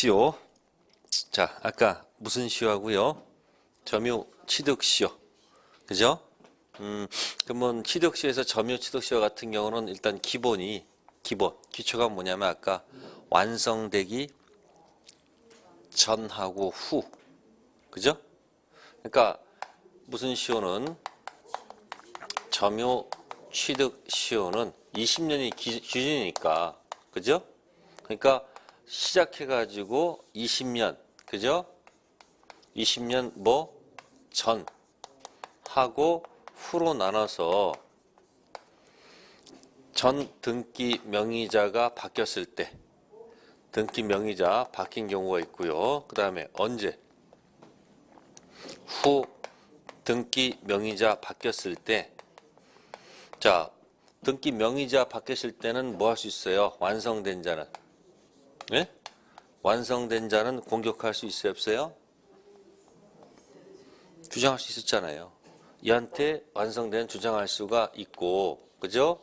시효. 자, 아까 무슨 시효하고요? 점유 취득 시효. 그죠? 그러면 취득 시효에서 점유 취득 시효 같은 경우는 일단 기초가 뭐냐면 아까 완성되기 전하고 후. 그죠? 그러니까 무슨 시효는 점유 취득 시효는 20년이 기준이니까. 그죠? 그러니까 시작해가지고 20년, 그죠? 20년 전 하고 후로 나눠서 전 등기 명의자가 바뀌었을 때 등기 명의자 바뀐 경우가 있고요. 그 다음에 언제? 후 등기 명의자 바뀌었을 때. 자, 등기 명의자 바뀌었을 때는 뭐 할 수 있어요? 완성된 자는. 네? 완성된 자는 공격할 수 있어요, 없어요? 주장할 수 있었잖아요. 얘한테 완성된 주장할 수가 있고, 그죠?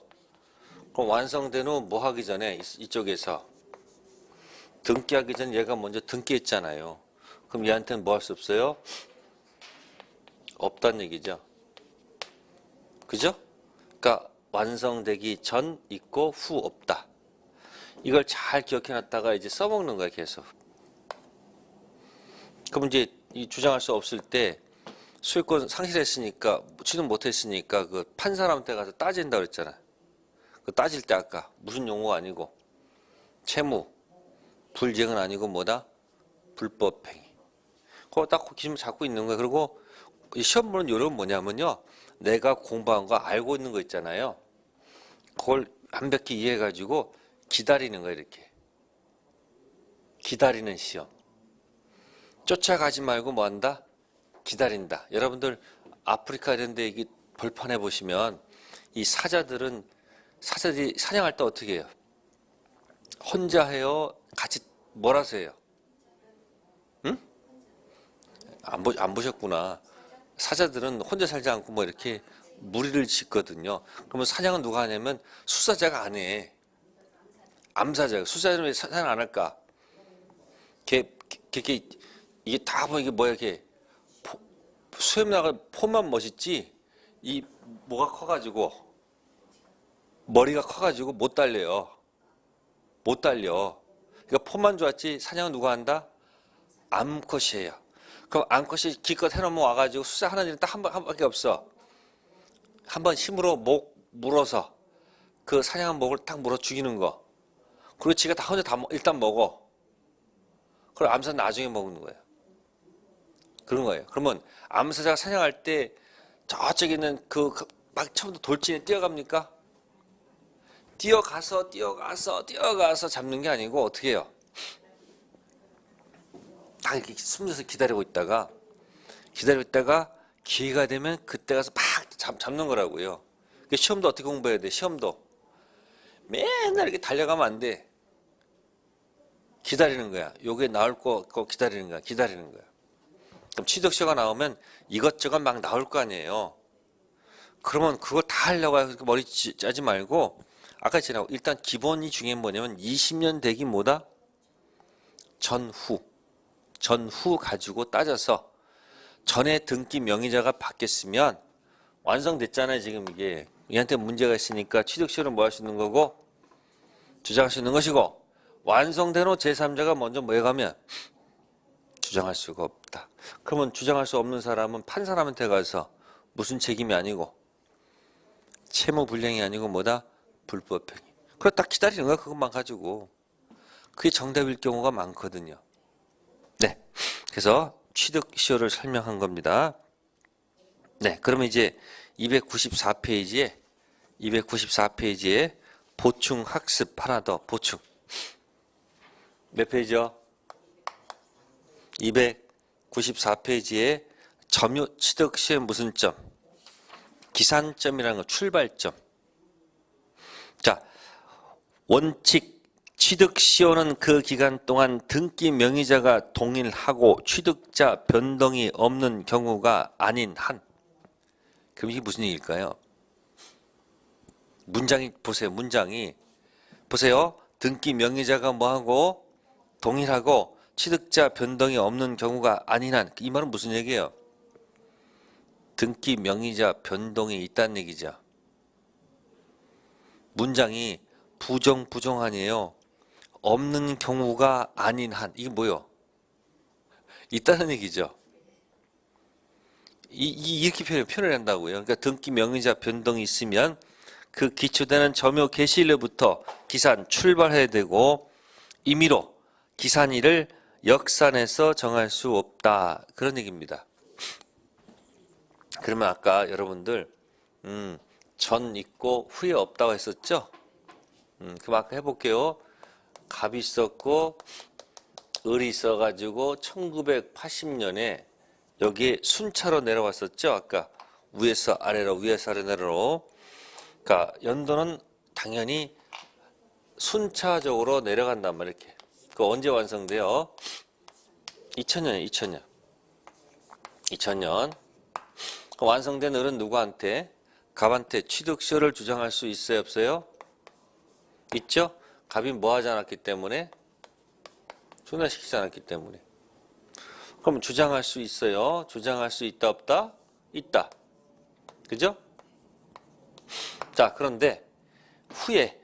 그럼 완성된 후 뭐 하기 전에 이쪽에서 등기하기 전 얘가 먼저 등기했잖아요. 그럼 얘한테는 뭐 할 수 없어요? 없다는 얘기죠. 그죠? 그러니까 완성되기 전 있고 후 없다. 이걸 잘 기억해놨다가 이제 써먹는 거야, 계속. 그럼 이제 이 주장할 수 없을 때 소유권 상실했으니까, 취득 못했으니까 그 판사람한테 가서 따진다 그랬잖아. 그 따질 때 아까 무슨 용어가 아니고 채무, 불이행은 아니고 뭐다? 불법행위. 그거 딱 기준 잡고 있는 거야. 그리고 이 시험 보는 요령은 뭐냐면요. 내가 공부한 거 알고 있는 거 있잖아요. 그걸 완벽히 이해해가지고 기다리는 거야, 이렇게. 기다리는 시험. 쫓아가지 말고 뭐 한다? 기다린다. 여러분들 아프리카 이런 데 이게 벌판에 보시면 이 사자들이 사냥할 때 어떻게 해요? 혼자 해요? 같이 몰아서 해요? 응? 안 보셨구나. 사자들은 혼자 살지 않고 뭐 이렇게 무리를 짓거든요. 그러면 사냥은 누가 하냐면 수사자가 안 해. 암사자가. 수사자는 왜 사냥 안 할까? 이게 다 뭐 이게 뭐야 이게 수염 나가 폼만 멋있지 이 뭐가 커가지고 머리가 커가지고 못 달려요. 못 달려. 그러니까 폼만 좋았지 사냥은 누가 한다? 암컷이에요. 그럼 암컷이 기껏 해놓으면 와가지고 수사 하는 일은 딱 한 번밖에 없어. 한번 힘으로 목 물어서 그 사냥한 목을 딱 물어 죽이는 거. 그리고 지가 다 혼자 일단 먹어. 그걸 암사는 나중에 먹는 거예요. 그런 거예요. 그러면 암사자가 사냥할 때 저쪽에 있는 막 처음부터 돌진에 뛰어갑니까? 뛰어가서 잡는 게 아니고 어떻게 해요? 딱 이렇게 숨겨서 기다리고 있다가 기회가 되면 그때 가서 막 잡는 거라고요. 시험도 어떻게 공부해야 돼? 시험도 맨날 이렇게 달려가면 안 돼. 기다리는 거야. 요게 나올 거 기다리는 거야. 그럼 취득시효가 나오면 이것저것 막 나올 거 아니에요. 그러면 그걸 다 하려고 해서 머리 짜지 말고 아까 제가 일단 기본이 중요한 뭐냐면 20년 되기 뭐다? 전후 가지고 따져서 전에 등기 명의자가 바뀌었으면 완성됐잖아요. 지금 이게 얘한테 문제가 있으니까 취득시효는 뭐 할 수 있는 거고 주장할 수 있는 것이고 완성된 후 제3자가 먼저 뭐에 가면 주장할 수가 없다. 그러면 주장할 수 없는 사람은 판사람한테 가서 무슨 책임이 아니고 채무 불이행이 아니고 뭐다? 불법행위. 그걸 딱 기다리는 거야. 그것만 가지고. 그게 정답일 경우가 많거든요. 네. 그래서 취득시효를 설명한 겁니다. 네. 그러면 이제 294페이지에 보충 학습 하나 더 보충. 몇 페이지요? 294페이지에 점유 취득 시의 무슨 점? 기산점이라는 거 출발점. 자, 원칙 취득 시효는 그 기간 동안 등기 명의자가 동일하고 취득자 변동이 없는 경우가 아닌 한. 그럼 이게 무슨 얘기일까요? 문장이 보세요. 보세요. 등기 명의자가 뭐하고 동일하고 취득자 변동이 없는 경우가 아닌 한, 이 말은 무슨 얘기예요? 등기 명의자 변동이 있다는 얘기죠. 문장이 부정부정한이에요. 없는 경우가 아닌 한, 이게 뭐요? 있다는 얘기죠. 이렇게 표현을 한다고요. 그러니까 등기 명의자 변동이 있으면 그 기초되는 점유 개시일로부터 기산 출발해야 되고 임의로 기산일을 역산해서 정할 수 없다. 그런 얘기입니다. 그러면 아까 여러분들 전 있고 후에 없다고 했었죠? 그럼 아까 해볼게요. 갑이 있었고 을이 있어가지고 1980년에 여기에 순차로 내려왔었죠. 아까 위에서 아래로 위에서 아래로. 그러니까 연도는 당연히 순차적으로 내려간단 말이에요. 이렇게. 그 언제 완성돼요? 2000년이에요. 2000년. 완성된 을은 누구한테? 갑한테 취득세를 주장할 수 있어요, 없어요? 있죠? 갑이 뭐 하지 않았기 때문에? 충당시키지 않았기 때문에. 그럼 주장할 수 있어요? 주장할 수 있다, 없다? 있다. 그죠? 자, 그런데 후에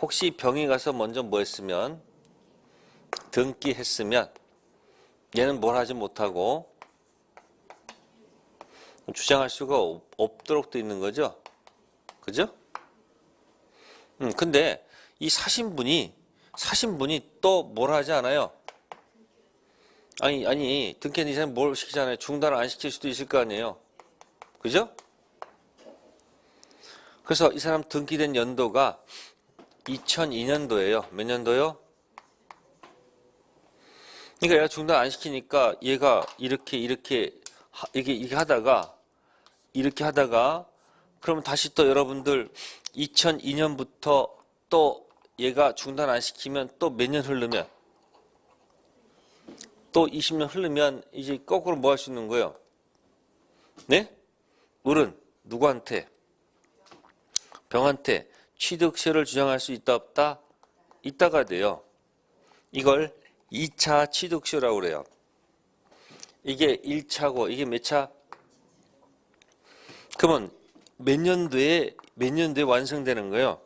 혹시 병이 가서 먼저 뭐 했으면, 등기했으면 얘는 뭘 하지 못하고 주장할 수가 없도록 돼 있는 거죠. 그죠? 근데 이 사신분이 또 뭘 하지 않아요? 아니 등기한 이사는 뭘 시키잖아요. 중단을 안 시킬 수도 있을 거 아니에요. 그죠? 그래서 이 사람 등기된 연도가 2002년도예요. 몇 년도요? 그러니까 얘가 중단 안 시키니까 얘가 이렇게 하다가 그러면 다시 또 여러분들 2002년부터 또 얘가 중단 안 시키면 또 몇 년 흐르면 또 20년 흐르면 이제 거꾸로 뭐 할 수 있는 거예요? 네? 을은 누구한테? 병한테 취득세를 주장할 수 있다 없다? 있다가 돼요. 이걸 2차 취득세라고 그래요. 이게 1차고 이게 몇 차? 그러면 몇 년도에 완성되는 거예요?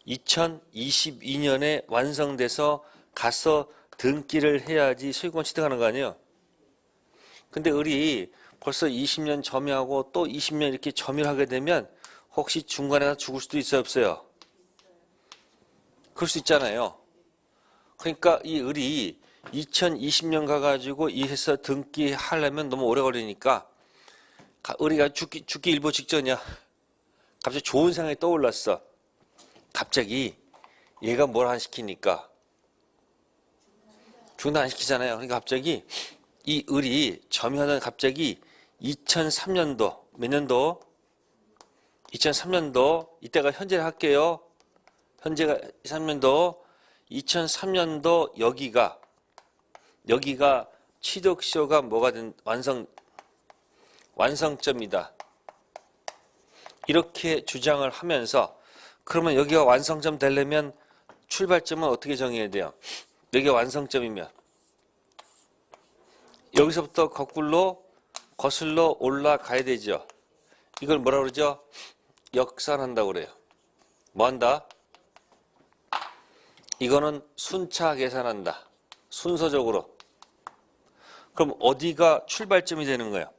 2022년에 완성돼서 가서 등기를 해야지 소유권 취득하는 거 아니에요? 근데 을이 벌써 20년 점유하고 또 20년 이렇게 점유를 하게 되면 혹시 중간에 가서 죽을 수도 있어요, 없어요? 그럴 수 있잖아요. 그러니까 이 을이 2020년 가가지고 이 회사 등기하려면 너무 오래 걸리니까 을이가 죽기 일보 직전이야. 갑자기 좋은 생각이 떠올랐어. 갑자기 얘가 뭘 안 시키니까 중단 안 시키잖아요. 그러니까 갑자기 이 을이 점유하던 갑자기 2003년도 몇 년도? 2003년도 이때가 현재를 할게요. 현재가 2003년도 여기가 취득시효가 뭐가 된 완성점이다. 이렇게 주장을 하면서 그러면 여기가 완성점 되려면 출발점은 어떻게 정해야 돼요? 여기가 완성점이면 여기서부터 거슬러 올라가야 되죠. 이걸 뭐라 그러죠? 역산한다고 그래요. 뭐 한다? 이거는 순차 계산한다. 순서적으로. 그럼 어디가 출발점이 되는 거예요?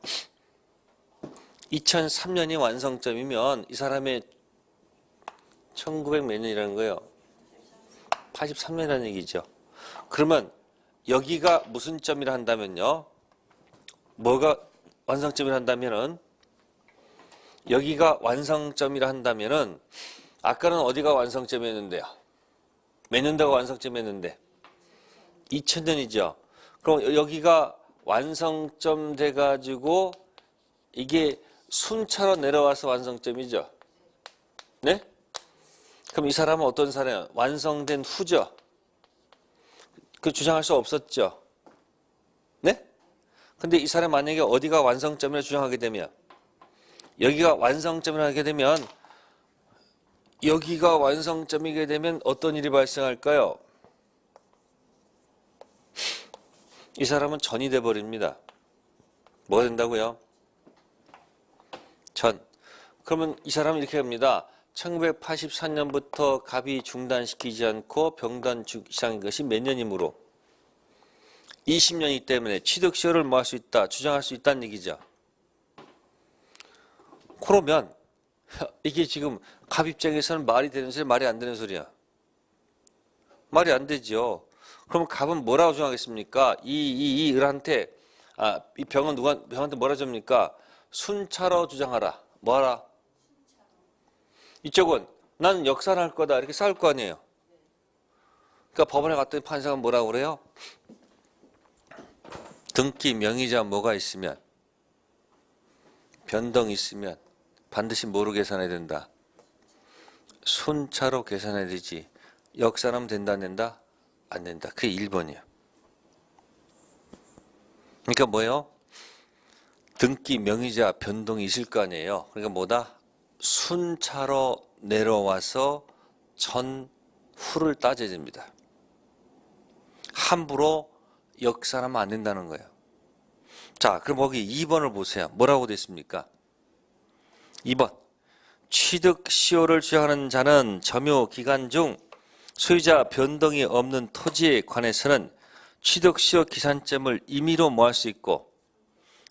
2003년이 완성점이면 이 사람의 1900 몇 년이라는 거예요? 83년이라는 얘기죠. 그러면 여기가 무슨 점이라 한다면요? 뭐가 완성점이라 한다면은 여기가 완성점이라 한다면은 아까는 어디가 완성점이었는데요? 몇 년도가 완성점이었는데? 2000년이죠. 그럼 여기가 완성점 돼가지고 이게 순차로 내려와서 완성점이죠. 네? 그럼 이 사람은 어떤 사람이에요? 완성된 후죠. 그 주장할 수 없었죠. 네? 근데 이 사람 만약에 어디가 완성점이라 주장하게 되면 여기가 완성점이라 하게 되면 여기가 완성점이게 되면 어떤 일이 발생할까요? 이 사람은 전이 돼버립니다. 뭐가 된다고요? 전. 그러면 이 사람은 이렇게 합니다. 1984년부터 갑이 중단시키지 않고 병단 시작한 것이 몇 년이므로 20년이기 때문에 취득시효를 뭐 할 수 있다, 주장할 수 있다는 얘기죠. 그러면 이게 지금 갑 입장에서는 말이 되는 소리야, 말이 안 되는 소리야? 말이 안 되죠. 그럼 갑은 뭐라고 주장하겠습니까? 이 을한테 이 병은 병한테 뭐라 줍니까? 순차로 주장하라. 뭐하라? 이쪽은 나는 역산할 거다 이렇게 싸울 거 아니에요. 그러니까 법원에 갔더니 판사가 뭐라고 그래요? 등기 명의자 뭐가 있으면 변동이 있으면 반드시 뭐로 계산해야 된다? 순차로 계산해야 되지. 역산하면 된다 안 된다? 안 된다. 그게 1번이에요. 그러니까 뭐예요? 등기 명의자 변동이 있을 거 아니에요. 그러니까 뭐다? 순차로 내려와서 전후를 따져야 됩니다. 함부로 역산하면 안 된다는 거예요. 자, 그럼 거기 2번을 보세요. 뭐라고 됐습니까? 2번. 취득시효를 주장하는 자는 점유 기간 중 소유자 변동이 없는 토지에 관해서는 취득시효 기산점을 임의로 뭐 할 수 있고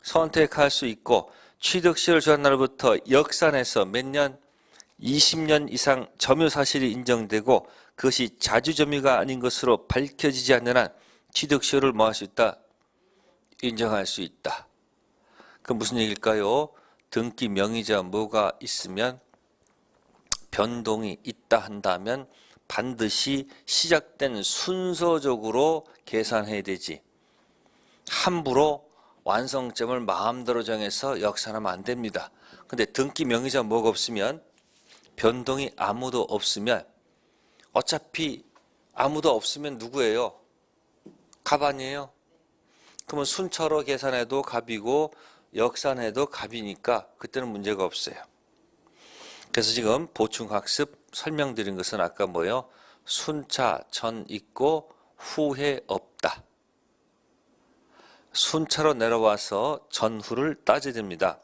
선택할 수 있고 취득시효를 주장한 날부터 역산해서 몇 년? 20년 이상 점유 사실이 인정되고 그것이 자주점유가 아닌 것으로 밝혀지지 않는 한 취득시효를 뭐 할 수 있다? 인정할 수 있다. 그 무슨 얘기일까요? 등기 명의자 뭐가 있으면 변동이 있다 한다면 반드시 시작된 순서적으로 계산해야 되지. 함부로 완성점을 마음대로 정해서 역산하면 안 됩니다. 근데 등기 명의자 뭐가 없으면 변동이 아무도 없으면 어차피 아무도 없으면 누구예요? 갑 아니에요? 그러면 순차로 계산해도 갑이고 역산해도 갑이니까 그때는 문제가 없어요. 그래서 지금 보충학습 설명드린 것은 아까 뭐예요? 순차 전 있고 후에 없다. 순차로 내려와서 전후를 따져야 됩니다.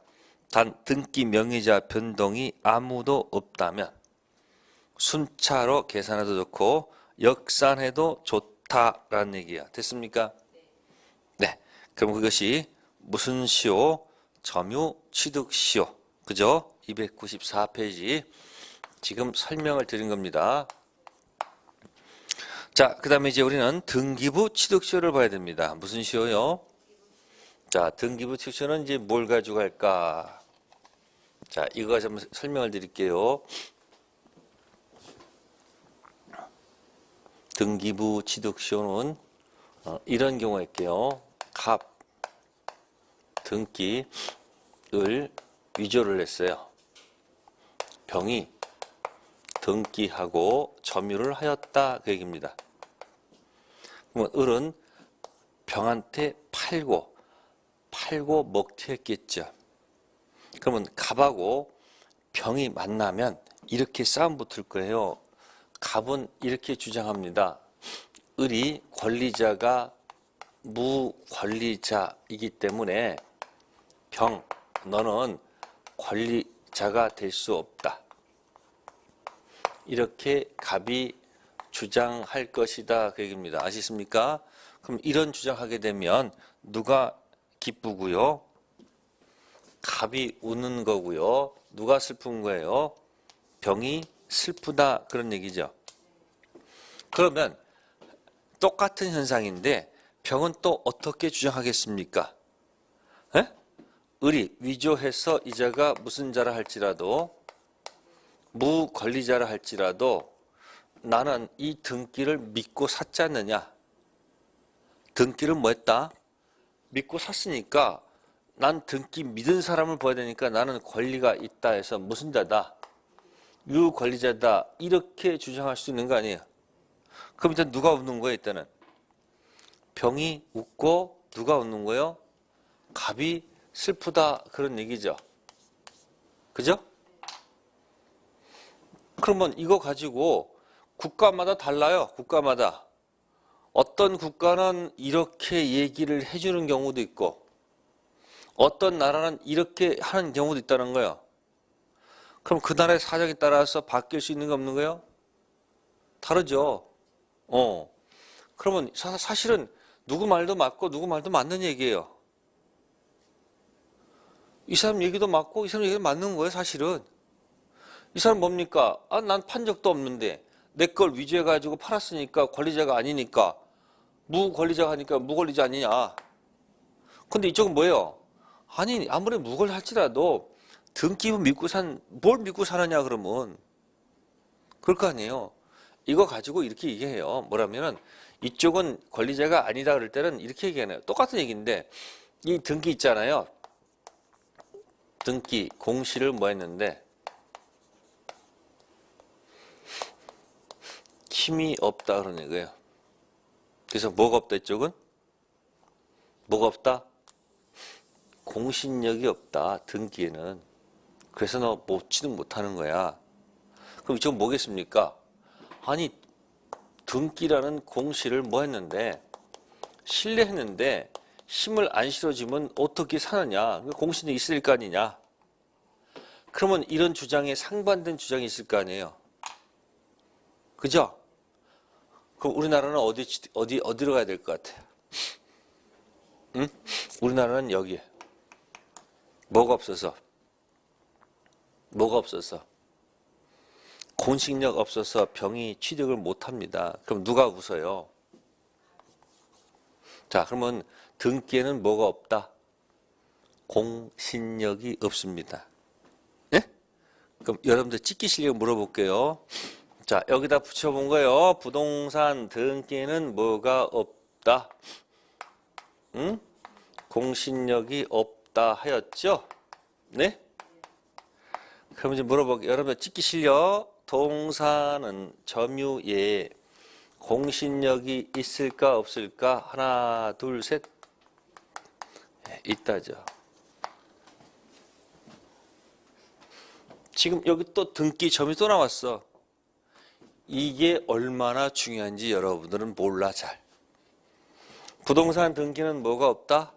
단 등기 명의자 변동이 아무도 없다면 순차로 계산해도 좋고 역산해도 좋다라는 얘기야. 됐습니까? 네. 그럼 그것이 무슨 시효? 점유 취득 시효. 그죠? 294페이지. 지금 설명을 드린 겁니다. 자, 그 다음에 이제 우리는 등기부 취득 시효를 봐야 됩니다. 무슨 시효요? 자, 등기부 취득 시효는 이제 뭘 가지고 할까? 자, 이거 좀 설명을 드릴게요. 등기부 취득 시효는 이런 경우 할게요. 갑, 등기, 을 위조를 했어요. 병이 등기하고 점유를 하였다 그 얘기입니다. 그러면 을은 병한테 팔고 먹튀했겠죠. 그러면 갑하고 병이 만나면 이렇게 싸움 붙을 거예요. 갑은 이렇게 주장합니다. 을이 권리자가 무권리자이기 때문에 병, 너는 권리자가 될 수 없다. 이렇게 갑이 주장할 것이다 그 얘기입니다. 아시겠습니까? 그럼 이런 주장하게 되면 누가 기쁘고요? 갑이 우는 거고요. 누가 슬픈 거예요? 병이 슬프다 그런 얘기죠. 그러면 똑같은 현상인데 병은 또 어떻게 주장하겠습니까? 에? 을이 위조해서 이자가 무슨 자라 할지라도 무권리자라 할지라도 나는 이 등기를 믿고 샀지 않느냐. 등기를 뭐 했다? 믿고 샀으니까 난 등기 믿은 사람을 봐야 되니까 나는 권리가 있다 해서 무슨 자다? 유권리자다. 이렇게 주장할 수 있는 거 아니에요. 그럼 일단 누가 웃는 거예요? 일단은 병이 웃고 누가 웃는 거예요? 갑이 슬프다 그런 얘기죠. 그죠? 그러면 이거 가지고 국가마다 달라요. 국가마다. 어떤 국가는 이렇게 얘기를 해주는 경우도 있고 어떤 나라는 이렇게 하는 경우도 있다는 거예요. 그럼 그 나라의 사정에 따라서 바뀔 수 있는 게 없는 거예요? 다르죠. 그러면 사실은 누구 말도 맞고 누구 말도 맞는 얘기예요. 이 사람 얘기도 맞고 이 사람 얘기도 맞는 거예요, 사실은. 이 사람 뭡니까? 난 판 적도 없는데 내 걸 위조해가지고 팔았으니까 권리자가 아니니까 무권리자가 하니까 무권리자 아니냐. 근데 이쪽은 뭐예요? 아니, 아무리 무걸 할지라도 등기부 믿고 뭘 믿고 사느냐, 그러면. 그럴 거 아니에요. 이거 가지고 이렇게 얘기해요. 뭐라면은, 이쪽은 권리자가 아니다 그럴 때는 이렇게 얘기하네요. 똑같은 얘기인데, 이 등기 있잖아요. 등기, 공시를 뭐 했는데, 힘이 없다 그런 얘기예요. 그래서 뭐가 없다, 이쪽은? 뭐가 없다? 공신력이 없다, 등기에는. 그래서 너 취득 못하는 거야. 그럼 이쪽은 뭐겠습니까? 아니, 등기라는 공시를 뭐 했는데, 신뢰했는데 힘을 안 실어주면 어떻게 사느냐. 공신이 있을 거 아니냐. 그러면 이런 주장에 상반된 주장이 있을 거 아니에요. 그죠? 그럼 우리나라는 어디로 가야 될 것 같아요? 응? 우리나라는 여기에. 뭐가 없어서? 공신력 없어서 병이 취득을 못합니다. 그럼 누가 웃어요? 자, 그러면 등기에는 뭐가 없다? 공신력이 없습니다. 예? 그럼 여러분들 찍기 실력 물어볼게요. 자, 여기다 붙여본 거예요. 부동산 등기에는 뭐가 없다? 응? 공신력이 없다 하였죠? 네? 그럼 이제 물어볼게요. 여러분 찍기 실력. 동사는 점유에 공신력이 있을까 없을까? 하나, 둘, 셋. 네, 있다죠. 지금 여기 또 등기 점이 또 나왔어. 이게 얼마나 중요한지 여러분들은 몰라 잘. 부동산 등기는 뭐가 없다?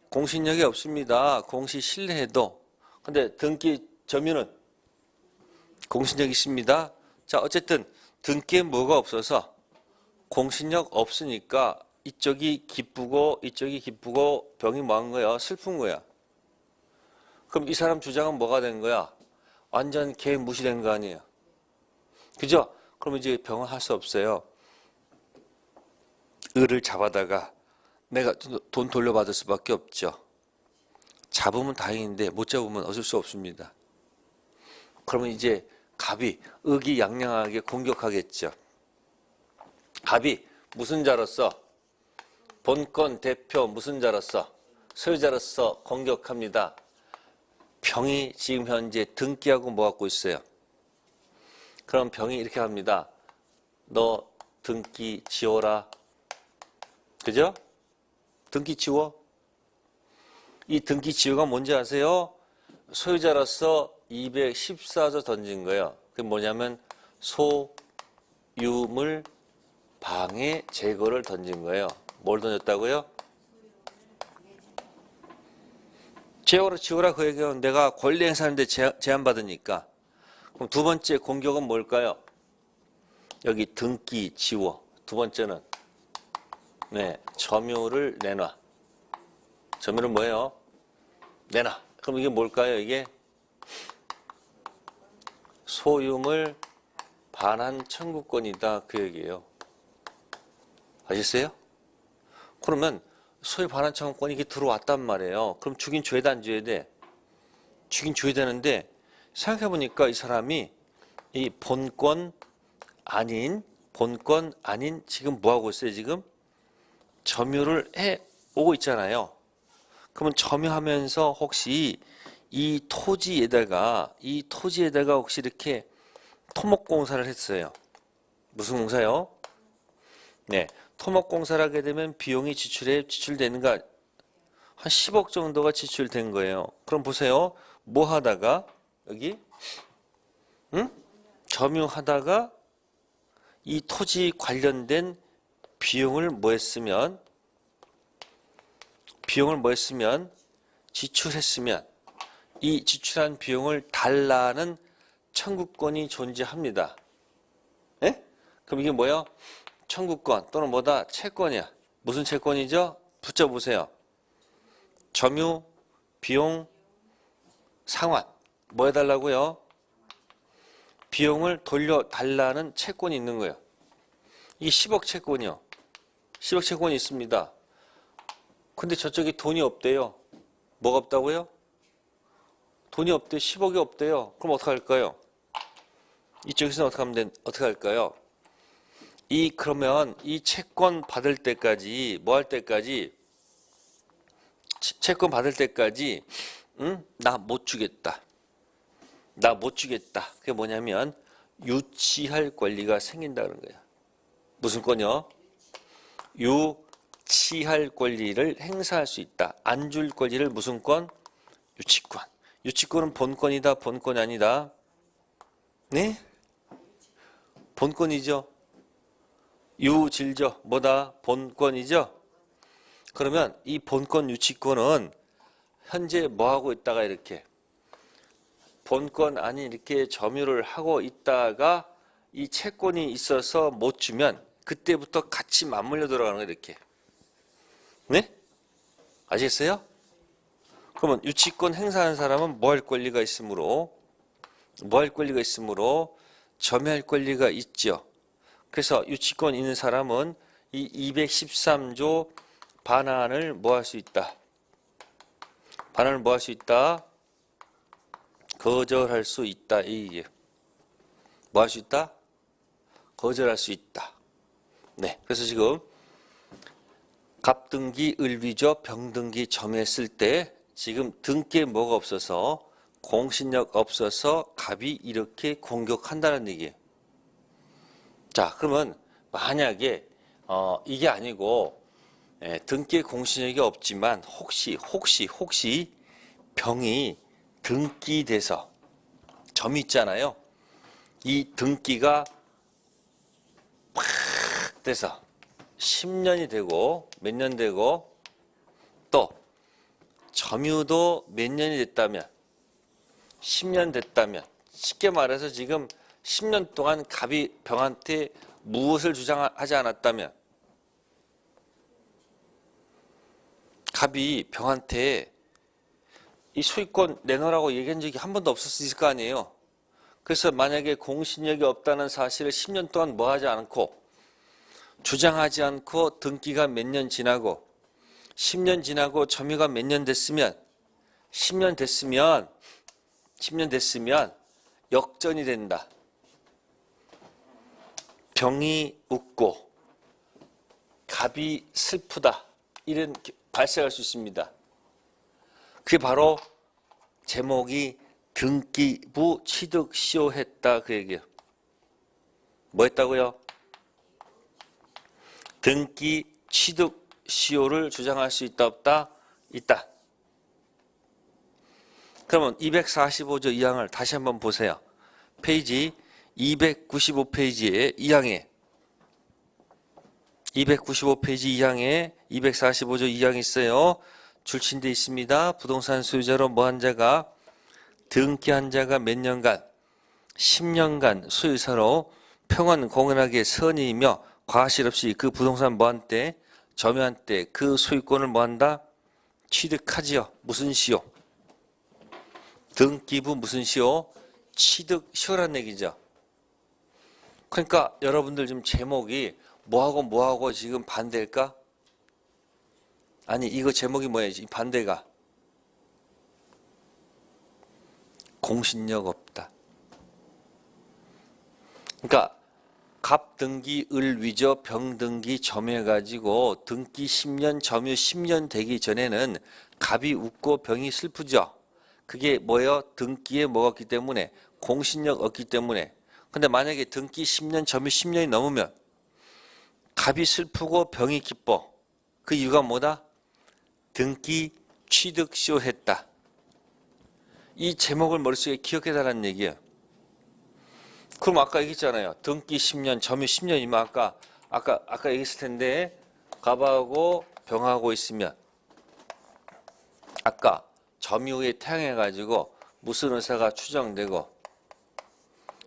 공신력이 없습니다. 공시 신뢰해도. 근데 등기 점유는 공신력이 있습니다. 자, 어쨌든 등기에 뭐가 없어서 공신력 없으니까 이쪽이 기쁘고 이쪽이 기쁘고 병이 뭐한 거야? 슬픈 거야. 그럼 이 사람 주장은 뭐가 된 거야? 완전 개무시된 거 아니에요. 그죠? 그럼 이제 병은 할 수 없어요. 을을 잡아다가 내가 돈 돌려받을 수밖에 없죠. 잡으면 다행인데 못 잡으면 어쩔 수 없습니다. 그러면 이제 갑이 의기양양하게 공격하겠죠. 갑이 무슨 자로서? 본권 대표 무슨 자로서? 소유자로서 공격합니다. 병이 지금 현재 등기하고 뭐 갖고 있어요? 그럼 병이 이렇게 합니다. 너 등기 지워라. 그죠? 등기 지워. 이 등기 지우가 뭔지 아세요? 소유자로서 214조 던진 거예요. 그게 뭐냐면 소유물 방해 제거를 던진 거예요. 뭘 던졌다고요? 제어로 지우라 그 얘기는 내가 권리 행사하는데 제한받으니까. 그럼 두 번째 공격은 뭘까요? 여기 등기 지워. 두 번째는 네, 점유를 내놔. 점유는 뭐예요? 내놔. 그럼 이게 뭘까요? 이게 소유물 반환 청구권이다 그 얘기예요. 아셨어요? 그러면 소유 반환 청구권이 이게 들어왔단 말이에요. 그럼 주긴 줘야 돼, 안 줘야 돼? 주긴 줘야 되는데 생각해보니까 이 사람이 이 본권 아닌 지금 뭐하고 있어요? 지금 점유를 해 오고 있잖아요. 그러면 점유하면서 혹시 이 토지에다가 혹시 이렇게 토목공사를 했어요. 무슨 공사요? 네, 토목공사를 하게 되면 비용이 지출되는가? 한 10억 정도가 지출된 거예요. 그럼 보세요. 뭐 하다가 여기 점유하다가 이 토지 관련된 비용을 뭐 했으면 지출했으면 이 지출한 비용을 달라는 청구권이 존재합니다. 예? 그럼 이게 뭐예요? 청구권 또는 뭐다? 채권이야. 무슨 채권이죠? 붙여보세요. 점유, 비용, 상환. 뭐 해달라고요? 비용을 돌려달라는 채권이 있는 거예요. 이게 10억 채권이요. 10억 채권이 있습니다. 근데 저쪽에 돈이 없대요. 뭐가 없다고요? 돈이 없대. 10억이 없대요. 그럼 어떻게 할까요? 이쪽에서는 어떻게 할까요? 그러면 이 채권 받을 때까지 뭐 할 때까지 채권 받을 때까지 나 못 주겠다. 나 못 주겠다. 그게 뭐냐면 유치할 권리가 생긴다는 거예요. 무슨 권이요? 유치할 권리를 행사할 수 있다. 안 줄 권리를 무슨 권? 유치권. 유치권은 본권이다, 본권이 아니다. 네? 본권이죠. 유질죠. 뭐다? 본권이죠. 그러면 이 본권 유치권은 현재 뭐 하고 있다가 이렇게 본권 아닌 이렇게 점유를 하고 있다가 이 채권이 있어서 못 주면 그때부터 같이 맞물려 들어가는 거예요. 이렇게. 네? 아시겠어요? 그러면 유치권 행사하는 사람은 뭐 할 권리가 있으므로 점유할 권리가 있죠. 그래서 유치권 있는 사람은 이 213조 반환을 뭐 할 수 있다? 반환을 뭐 할 수 있다? 거절할 수 있다. 이게 뭐 할 수 있다? 거절할 수 있다. 네. 그래서 지금 갑등기 을위조 병등기 점유했을 때 지금 등기에 뭐가 없어서 공신력 없어서 갑이 이렇게 공격한다는 얘기예요. 자, 그러면 만약에 이게 아니고 등기에 공신력이 없지만 혹시 병이 등기돼서 점이 있잖아요. 이 등기가 팍 돼서 10년이 되고 몇 년 되고 또 점유도 몇 년이 됐다면 10년 됐다면 쉽게 말해서 지금 10년 동안 갑이 병한테 무엇을 주장하지 않았다면 갑이 병한테 이 소유권 내놓으라고 얘기한 적이 한 번도 없을 거 아니에요. 그래서 만약에 공신력이 없다는 사실을 10년 동안 뭐 하지 않고 주장하지 않고 등기가 몇 년 지나고 10년 지나고 점유가 몇 년 됐으면 10년 됐으면 역전이 된다. 병이 웃고 갑이 슬프다. 이런 발생할 수 있습니다. 그게 바로 제목이 등기부 취득시효했다 그 얘기예요. 뭐 했다고요? 등기 취득시효를 주장할 수 있다 없다? 있다. 그러면 245조 2항을 다시 한번 보세요. 페이지 295페이지에 2항에 295페이지 2항에 245조 2항이 있어요. 줄친돼 있습니다. 부동산 소유자로 뭐한 자가 등기한 자가 몇 년간 10년간 소유사로 평원 공연하게 선의이며 과실 없이 그 부동산 뭐한테 점유한테 그 소유권을 뭐한다? 취득하지요. 무슨 시효? 등기부 무슨 시효? 취득시효란 얘기죠. 그러니까 여러분들 지금 제목이 뭐하고 지금 반대일까? 아니 이거 제목이 뭐예요? 반대가 공신력 없다. 그러니까 갑등기 을위조 병등기 점유해가지고 등기 10년 점유 10년 되기 전에는 갑이 웃고 병이 슬프죠. 그게 뭐예요? 등기에 뭐가 없기 때문에 공신력 없기 때문에. 근데 만약에 등기 10년 점유 10년이 넘으면 갑이 슬프고 병이 기뻐. 그 이유가 뭐다? 등기 취득시효했다. 이 제목을 머릿속에 기억해달라는 얘기예요. 그럼 아까 얘기했잖아요. 등기 10년, 점유 10년이면 아까 아까 얘기했을 텐데 갑하고 병하고 있으면 아까 점유에 태양해가지고 무슨 의사가 추정되고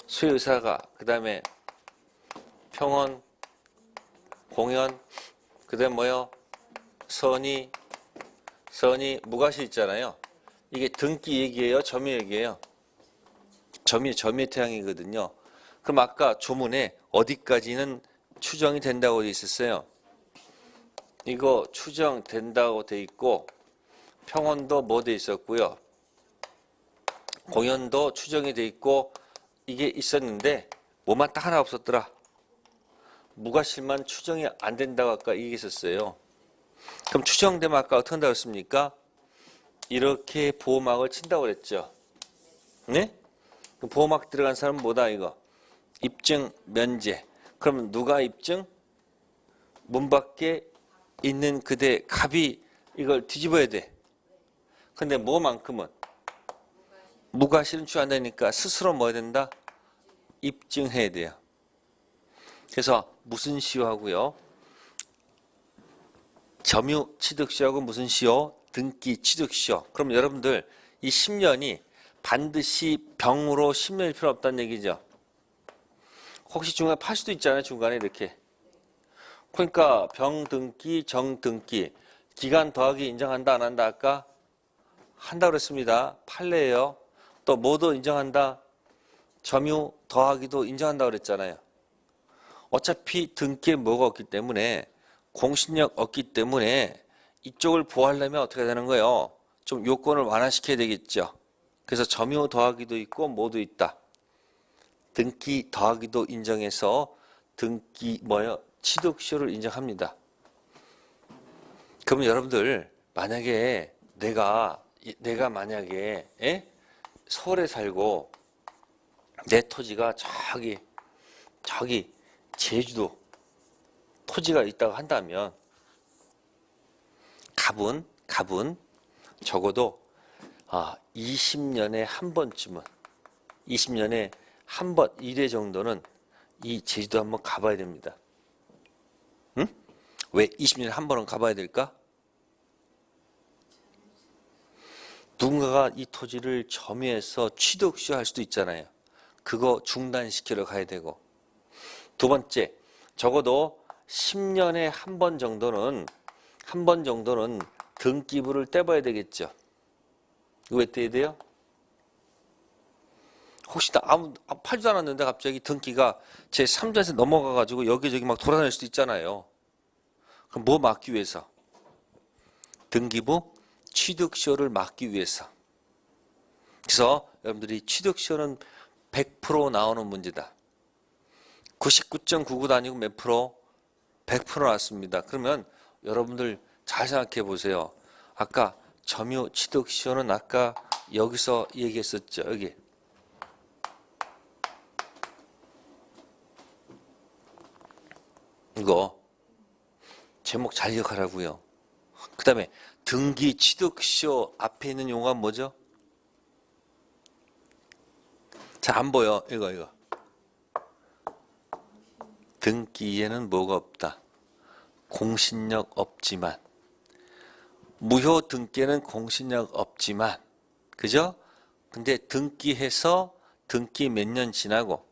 수의사가 그다음에 평원, 공연, 그다음 뭐요? 선이 무가시 있잖아요. 이게 등기 얘기예요, 점유 얘기예요. 점유의 태양이거든요. 그럼 아까 조문에 어디까지는 추정이 된다고 돼 있었어요. 이거 추정된다고 돼 있고 평원도 뭐 돼 있었고요. 공연도 추정이 돼 있고 이게 있었는데 뭐만 딱 하나 없었더라. 무가실만 추정이 안 된다고 아까 얘기했었어요. 그럼 추정되면 아까 어떻게 한다고 했습니까? 이렇게 보호막을 친다고 그랬죠. 네? 보호막 들어간 사람은 뭐다 이거? 입증 면제. 그럼 누가 입증? 문 밖에 있는 그대 갑이 이걸 뒤집어야 돼. 근데 뭐만큼은? 무가실은 취한다니까 스스로 뭐 해야 된다? 입증해야 돼요. 그래서 무슨 시효하고요? 점유 취득시효하고 무슨 시효? 등기 취득시효. 그럼 여러분들 이 10년이 반드시 병으로 10년일 필요 없다는 얘기죠. 혹시 중간에 팔 수도 있잖아요. 중간에 이렇게. 그러니까 병 등기, 정 등기. 기간 더하기 인정한다 안 한다 아까? 한다 그랬습니다. 판례예요. 또 뭐도 인정한다? 점유 더하기도 인정한다 그랬잖아요. 어차피 등기에 뭐가 없기 때문에 공신력 없기 때문에 이쪽을 보호하려면 어떻게 되는 거예요? 좀 요건을 완화시켜야 되겠죠. 그래서 점유 더하기도 있고 뭐도 있다. 등기 더하기도 인정해서 등기 뭐요? 취득시효를 인정합니다. 그러면 여러분들 만약에 내가 만약에 서울에 살고 내 토지가 저기 제주도 토지가 있다고 한다면 갑은 적어도 20년에 한 번쯤은 20년에 한 번 1회 정도는 이 제주도 한번 가봐야 됩니다. 응? 왜 20년에 한 번은 가봐야 될까? 누군가가 이 토지를 점유해서 취득시효할 수도 있잖아요. 그거 중단시키러 가야 되고. 두 번째, 적어도 10년에 한 번 정도는 등기부를 떼봐야 되겠죠. 이거 왜 떼야 돼요? 혹시 아무 팔지도 않았는데 갑자기 등기가 제 3자에서 넘어가가지고 여기저기 막 돌아다닐 수도 있잖아요. 그럼 뭐 막기 위해서? 등기부 취득시효를 막기 위해서. 그래서 여러분들이 취득시효는 100% 나오는 문제다. 99.99도 아니고 몇 프로? 100% 나왔습니다. 그러면 여러분들 잘 생각해 보세요. 아까 점유 취득시효는 아까 여기서 얘기했었죠. 여기. 이거 제목 잘 기억하라고요. 그 다음에 등기 취득시효 앞에 있는 용어가 뭐죠? 잘 안 보여. 이거. 등기에는 뭐가 없다. 공신력 없지만. 무효 등기에는 공신력 없지만. 그죠? 근데 등기해서 등기 몇 년 지나고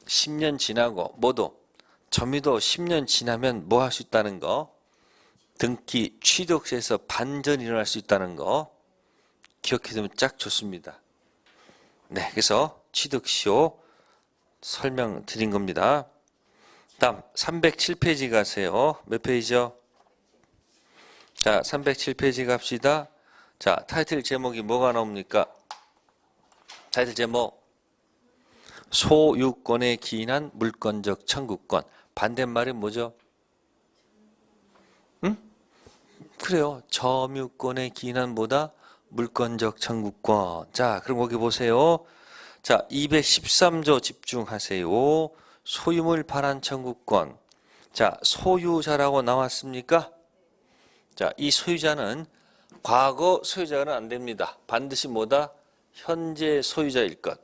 10년 지나고 뭐도 점유도 10년 지나면 뭐 할 수 있다는 거? 등기 취득시에서 반전이 일어날 수 있다는 거 기억해두면 딱 좋습니다. 네, 그래서 취득시효 설명드린 겁니다. 다음 307페이지 가세요. 몇 페이지요? 자, 307페이지 갑시다. 자, 타이틀 제목이 뭐가 나옵니까? 타이틀 제목 소유권에 기인한 물권적 청구권. 반대말이 뭐죠? 응? 그래요. 점유권에 기인한 뭐다? 물권적 청구권. 자, 그럼 거기 보세요. 자, 213조 집중하세요. 소유물 반환 청구권. 자, 소유자라고 나왔습니까? 자, 이 소유자는 과거 소유자는 안 됩니다. 반드시 뭐다? 현재 소유자일 것.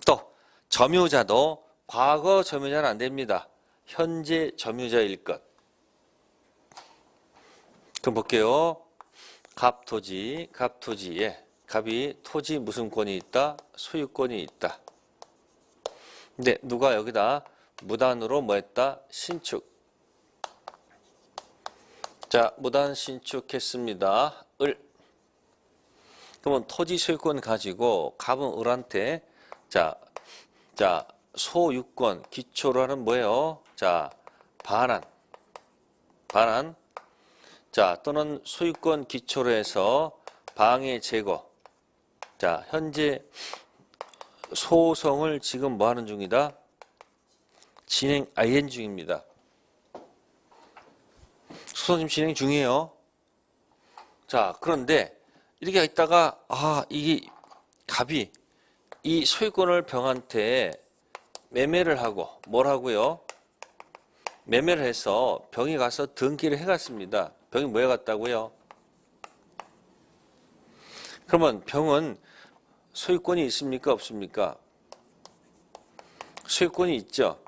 또 점유자도 과거 점유자는 안 됩니다. 현재 점유자일 것. 그럼 볼게요. 갑토지에 갑이 토지 무슨 권이 있다? 소유권이 있다. 근데 누가 여기다 무단으로 뭐 했다? 신축. 자, 무단 신축했습니다. 을. 그러면 토지 소유권 가지고 갑은 을한테 자, 소유권 기초로 하는 뭐예요? 자, 반환. 자, 또는 소유권 기초로 해서 방해 제거. 자, 현재 소송을 지금 뭐 하는 중이다? 진행 IN 중입니다. 소송 지금 진행 중이에요. 자, 그런데 이렇게 있다가 이게 갑이 이 소유권을 병한테 매매를 하고 뭘 하고요? 매매를 해서 병이 가서 등기를 해갔습니다. 병이 뭐 해갔다고요? 그러면 병은 소유권이 있습니까? 없습니까? 소유권이 있죠.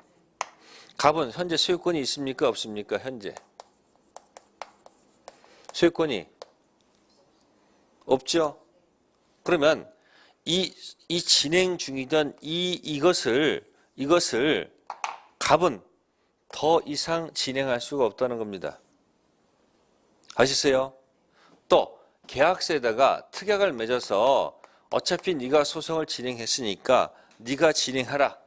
갑은 현재 소유권이 있습니까? 없습니까? 현재 소유권이 없죠. 그러면 이 진행 중이던 이것을 갑은 더 이상 진행할 수가 없다는 겁니다. 아시겠어요? 또 계약서에다가 특약을 맺어서 어차피 네가 소송을 진행했으니까 네가 진행하라.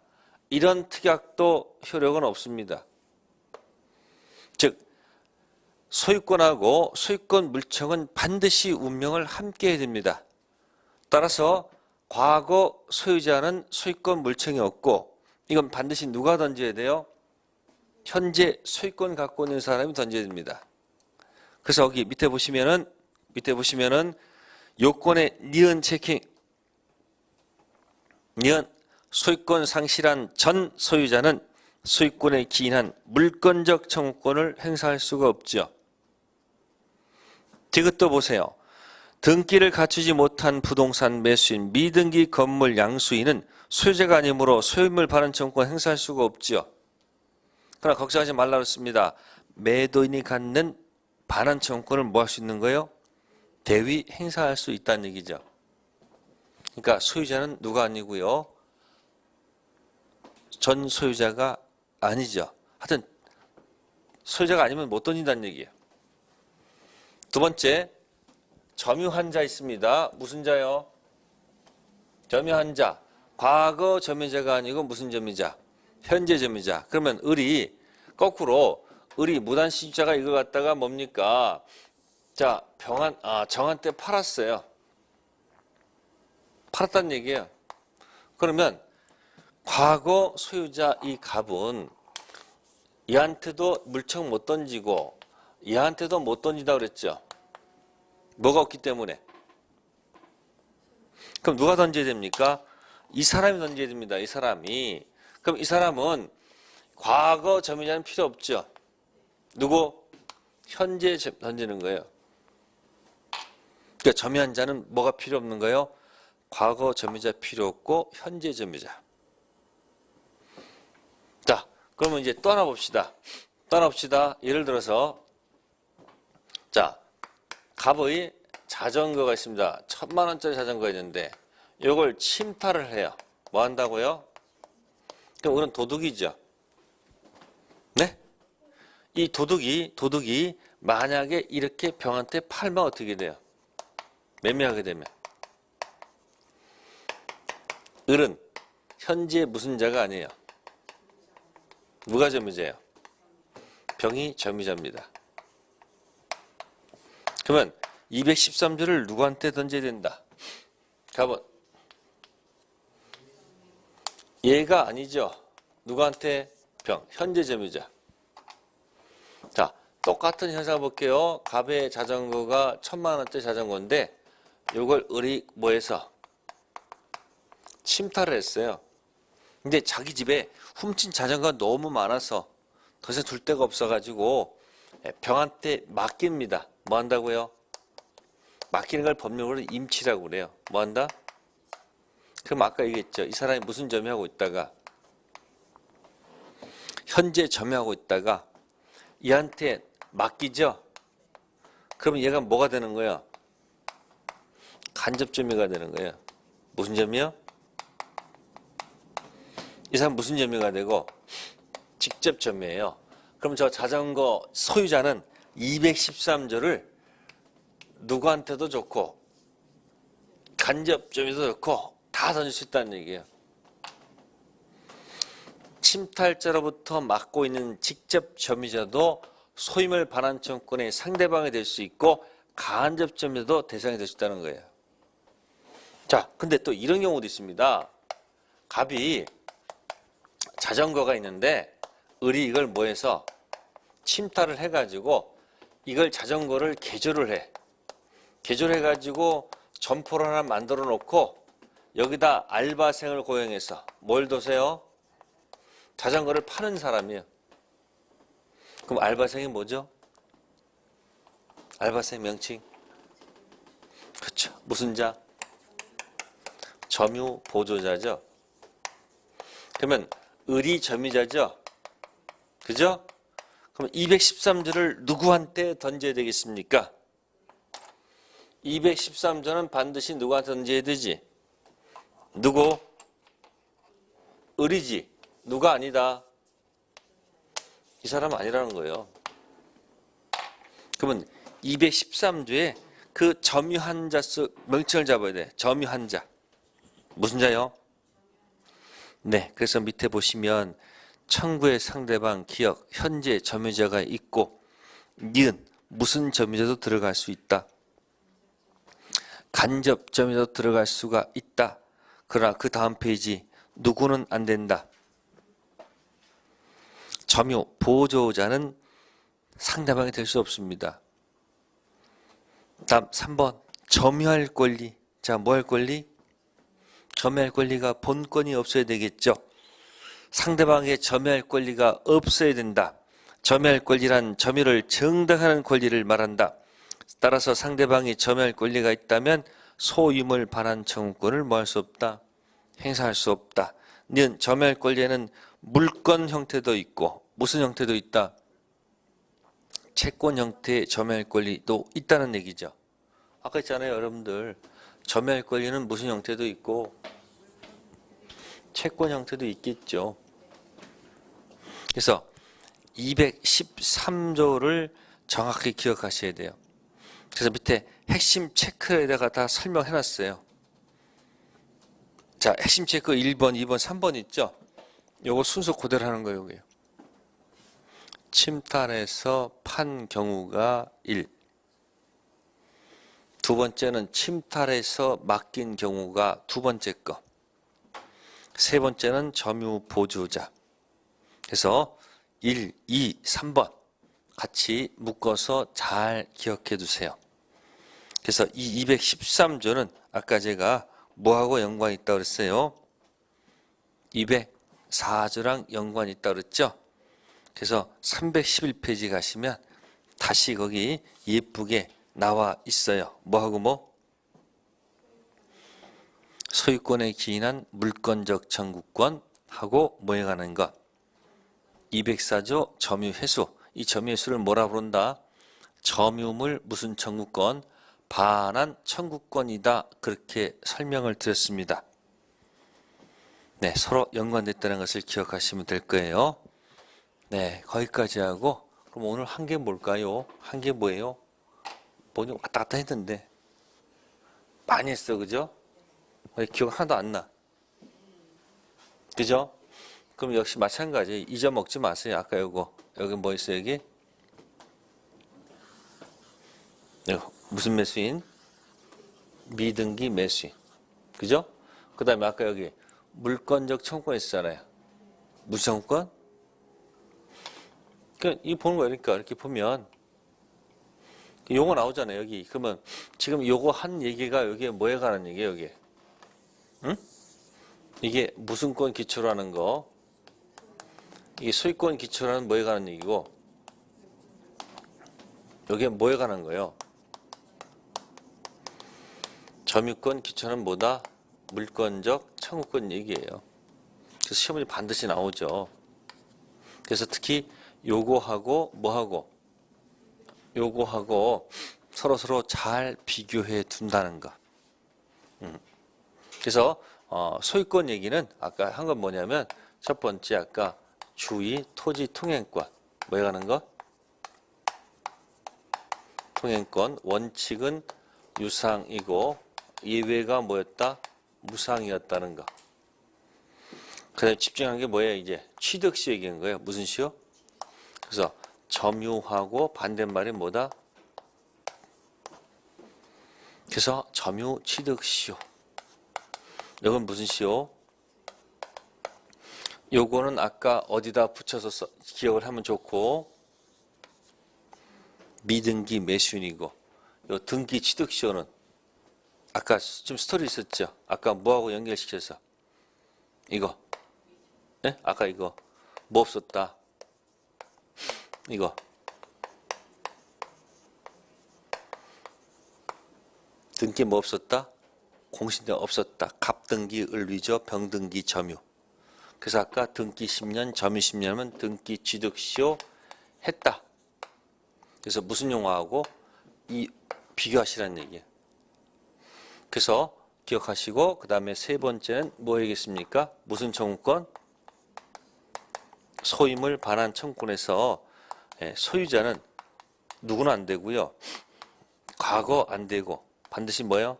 이런 특약도 효력은 없습니다. 즉 소유권하고 소유권 물청은 반드시 운명을 함께 해야 됩니다. 따라서 과거 소유자는 소유권 물청이 없고 이건 반드시 누가 던져야 돼요? 현재 소유권 갖고 있는 사람이 던져야 됩니다. 그래서 여기 밑에 보시면은 요건의 니은 체킹, 니은 소유권 상실한 전 소유자는 소유권에 기인한 물권적 청구권을 행사할 수가 없죠. 이것도 보세요. 등기를 갖추지 못한 부동산 매수인, 미등기 건물 양수인은 소유자가 아니므로 소유물 반환 청구권 행사할 수가 없죠. 그러나 걱정하지 말라 그랬습니다. 매도인이 갖는 반환 청구권을 뭐 할 수 있는 거예요? 대위 행사할 수 있다는 얘기죠. 그러니까 소유자는 누가 아니고요. 전 소유자가 아니죠. 하여튼 소유자가 아니면 못 던진다는 얘기예요. 두 번째, 점유한 자 있습니다. 무슨 자요? 점유한 자. 과거 점유자가 아니고 무슨 점유자? 현재 점유자. 그러면 을이 거꾸로 을이 무단 시주자가 이거 갖다가 뭡니까? 자, 정한테 팔았어요. 팔았다는 얘기예요. 그러면 과거 소유자 이 갑은 얘한테도 물청 못 던지고 얘한테도 못 던지다 그랬죠. 뭐가 없기 때문에. 그럼 누가 던져야 됩니까? 이 사람이 던져야 됩니다. 이 사람이. 그럼 이 사람은 과거 점유자는 필요 없죠. 누구? 현재 던지는 거예요. 그러니까 점유한 자는 뭐가 필요 없는 거예요? 과거 점유자 필요 없고 현재 점유자. 자, 그러면 이제 또 하나 봅시다. 예를 들어서 자, 갑의 자전거가 있습니다. 1,000만 원짜리 자전거가 있는데 이걸 침탈을 해요. 뭐 한다고요? 그럼 우리는 도둑이죠. 네? 이 도둑이 만약에 이렇게 병한테 팔면 어떻게 돼요? 매매하게 되면. 을은 현재 무슨 자가 아니에요. 누가 점유자예요? 병이 점유자입니다. 그러면 213조를 누구한테 던져야 된다? 갑은 얘가 아니죠. 누구한테? 병. 현재 점유자. 자, 똑같은 현상 볼게요. 갑의 자전거가 1,000만 원짜리 자전거인데 이걸 을이 뭐해서 침탈을 했어요. 근데 자기 집에 훔친 자전거가 너무 많아서 더 이상 둘 데가 없어가지고 병한테 맡깁니다. 뭐 한다고요? 맡기는 걸 법률로 임치라고 그래요. 뭐 한다? 그럼 아까 얘기했죠. 이 사람이 무슨 점유하고 있다가 현재 점유하고 있다가 얘한테 맡기죠. 그러면 얘가 뭐가 되는 거예요? 간접 점유가 되는 거예요. 무슨 점이요? 이 사람 무슨 점유가 되고 직접 점유예요. 그럼 저 자전거 소유자는 213조를 누구한테도 좋고 간접 점유도 좋고 다 던질 수 있다는 얘기예요. 침탈자로부터 맡고 있는 직접 점유자도 소유물 반환 청구권의 상대방이 될 수 있고 간접 점유도 대상이 될 수 있다는 거예요. 자, 근데 또 이런 경우도 있습니다. 갑이 자전거가 있는데 을이 이걸 뭐해서 침탈을 해가지고 이걸 자전거를 개조를 해. 개조해가지고 점포를 하나 만들어 놓고 여기다 알바생을 고용해서 뭘 도세요? 자전거를 파는 사람이에요. 그럼 알바생이 뭐죠? 알바생 명칭. 그렇죠. 무슨 자? 점유 보조자죠. 그러면 을이 점유자죠. 그죠? 그럼 213조를 누구한테 던져야 되겠습니까? 213조는 반드시 누구한테 던져야 되지? 누구? 을이지. 누가 아니다. 이 사람 아니라는 거예요. 그러면 213조에 그 점유한 자 명칭을 잡아야 돼. 점유한 자. 무슨 자요? 네. 그래서 밑에 보시면 청구의 상대방, 기억, 현재 점유자가 있고 니은 무슨 점유자도 들어갈 수 있다. 간접 점유자도 들어갈 수가 있다. 그러나 그 다음 페이지 누구는 안 된다. 점유 보조자는 상대방이 될 수 없습니다. 다음 3번 점유할 권리. 자, 뭐 할 권리? 점유할 권리가 본권이 없어야 되겠죠. 상대방에게 점유할 권리가 없어야 된다. 점유할 권리란 점유를 정당화하는 권리를 말한다. 따라서 상대방이 점유할 권리가 있다면 소유물 반환 청구권을 뭐 할 수 없다? 행사할 수 없다. 는 점유할 권리에는 물권 형태도 있고 무슨 형태도 있다? 채권 형태의 점유할 권리도 있다는 얘기죠. 아까 했잖아요, 여러분들. 점유할 권리는 무슨 형태도 있고 채권 형태도 있겠죠. 그래서 213조를 정확히 기억하셔야 돼요. 그래서 밑에 핵심 체크에다가 다 설명해 놨어요. 자, 핵심 체크 1번, 2번, 3번 있죠? 요거 순서 그대로 하는 거예요, 요게요. 침탈해서 판 경우가 1. 두 번째는 침탈해서 맡긴 경우가 두 번째 거. 세 번째는 점유 보조자. 그래서 1, 2, 3번 같이 묶어서 잘 기억해 두세요. 그래서 이 213조는 아까 제가 뭐하고 연관이 있다고 그랬어요? 204조랑 연관이 있다고 그랬죠? 그래서 311페이지 가시면 다시 거기 예쁘게 나와 있어요. 뭐하고 뭐? 소유권에 기인한 물권적 청구권하고 뭐에 관한 것? 204조 점유회수. 이 점유회수를 뭐라 부른다? 점유물 무슨 청구권? 반환 청구권이다. 그렇게 설명을 드렸습니다. 네, 서로 연관됐다는 것을 기억하시면 될 거예요. 네, 거기까지 하고 그럼 오늘 한 개 뭘까요? 한 개 뭐예요? 뭐냐 왔다 갔다 했는데 많이 했어, 그죠? 왜 기억 하나도 안 나? 그죠? 그럼 역시 마찬가지. 잊어먹지 마세요. 아까 요거 여기 뭐 있어요? 여기 무슨 매수인? 미등기 매수인. 그죠? 그 다음에 아까 여기 물권적 청구권 있었잖아요. 무슨 청구권? 그러니까 이 보는 거예요. 그러니까 이렇게 보면 요거 나오잖아요. 여기. 그러면 지금 요거 한 얘기가 여기에 뭐에 관한 얘기예요? 여기에. 응? 이게 무슨 권 기초로 하는 거. 이게 소유권 기초로 하는 뭐에 관한 얘기고 여기에 뭐에 관한 거예요? 점유권 기초는 뭐다? 물권적 청구권 얘기예요. 그래서 시험이 반드시 나오죠. 그래서 특히 요거하고 뭐하고 요거하고 서로 잘 비교해 둔다는 거. 그래서 소유권 얘기는 아까 한 건 뭐냐면 첫 번째 아까 주의 토지 통행권 뭐에 가는 거? 통행권 원칙은 유상이고 예외가 뭐였다? 무상이었다는 거. 그다음에 집중한 게 뭐예요? 이제 취득시 얘기한 거예요. 무슨 시요? 그래서 점유하고 반대말이 뭐다? 그래서 점유 취득시효. 이건 무슨 시효? 요거는 아까 어디다 붙여서 기억을 하면 좋고 미등기 매수인이고 요 등기 취득시효는 아까 좀 스토리 있었죠? 아까 뭐하고 연결시켜서 이거 네? 아까 이거 뭐 없었다? 이거 등기 뭐 없었다? 공신등 없었다. 갑등기 을위조 병등기 점유. 그래서 아까 등기 10년 점유 10년은 등기 취득시효 했다. 그래서 무슨 용어하고 이 비교하시라는 얘기예요. 그래서 기억하시고 그 다음에 세 번째는 뭐이겠습니까? 무슨 청구권? 소임을 반환 청구권에서 소유자는 누구는 안 되고요. 과거 안 되고 반드시 뭐예요?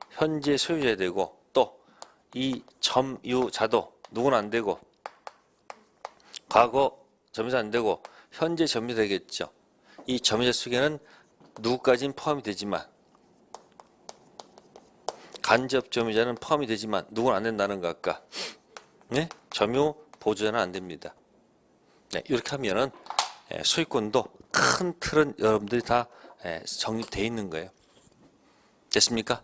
현재 소유자 되고 또 이 점유자도 누구는 안 되고 과거 점유자 안 되고 현재 점유자 되겠죠. 이 점유자 속에는 누구까지는 포함이 되지만 간접 점유자는 포함이 되지만 누구는 안 된다는 거 아까 네? 점유 보조자는 안 됩니다. 네, 이렇게 하면은 소유권도 큰 틀은 여러분들이 다 정립되어 있는 거예요. 됐습니까?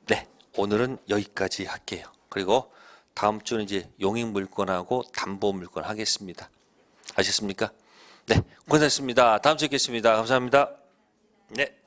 네, 오늘은 여기까지 할게요. 그리고 다음 주는 이제 용익물권하고 담보물권 하겠습니다. 아셨습니까? 네, 고생하셨습니다. 다음 주에 뵙겠습니다. 감사합니다. 네.